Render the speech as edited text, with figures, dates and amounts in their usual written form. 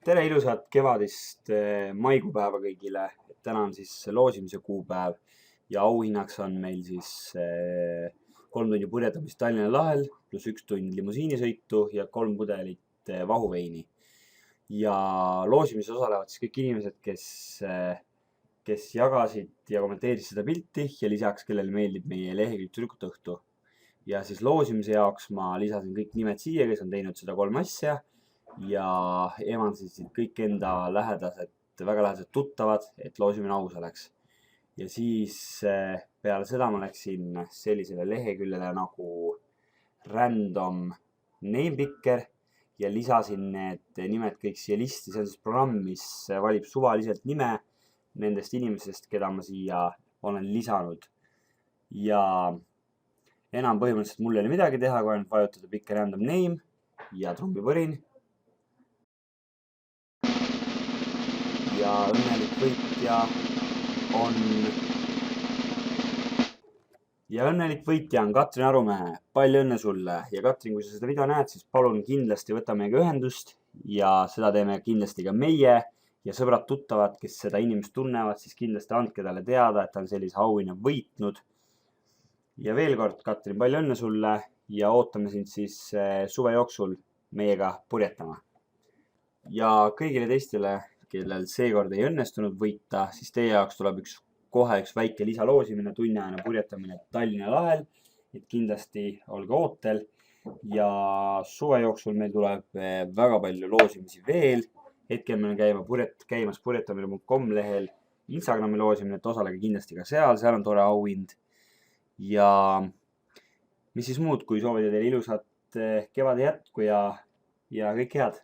Tere ilusat kevadist maikuupäeva kõigile. Täna on siis loosimise kuupäev ja auhinnaks on meil siis 3 tundi purjetamist Tallinna lahel pluss 1 tund limusiinisõitu ja 3 pudelit vahuveini. Ja loosimises osalevad siis kõik inimesed, kes jagasid ja kommenteerisid seda pilti ja lisaks, kellele meeldib meie lehekülg Tüdrukute õhtu. Ja siis loosimise jaoks ma lisasin kõik nimed siia, kes on teinud seda 3 asja ja eemaldasid kõik enda väga lähedased tuttavad, et loosimine aus oleks. Ja siis peale seda ma läksin sellisele leheküljele nagu Random Name Picker ja lisasin need nimed kõik siia listi. See on siis programm, mis valib suvaliselt nime nendest inimesest, keda ma siia olen lisanud. Ja enam põhimõtteliselt mul ei ole midagi teha, kui ainult vajutada Pick a Random Name ja trumbipõrin. Ja õnnelik võitja on Katrin Arumäe. Palju õnne sulle! Ja Katrin, kui sa seda video näed, siis palun kindlasti võta meiega ühendust ja seda teeme kindlasti ka meie. Ja sõbrad-tuttavad, kes seda inimest tunnevad, siis kindlasti andke talle teada, et ta on sellise auhinna võitnud. Ja veel kord, Katrin, palju õnne sulle ja ootame sind siis suve jooksul meiega purjetama. Ja kõigile teistele, kellel seekord ei õnnestunud võita, siis teie jaoks tuleb kohe üks väike lisaloosimine, tunniajane purjetamine Tallinna lahel. Et kindlasti olge ootel ja suve jooksul meil tuleb väga palju loosimisi veel. Hetkel meil käimas purjetamine.com lehel Instagrami loosimine, et osalege kindlasti ka seal on tore auhind. Ja mis siis muud, kui soovida teile ilusat kevade jätku ja kõike head!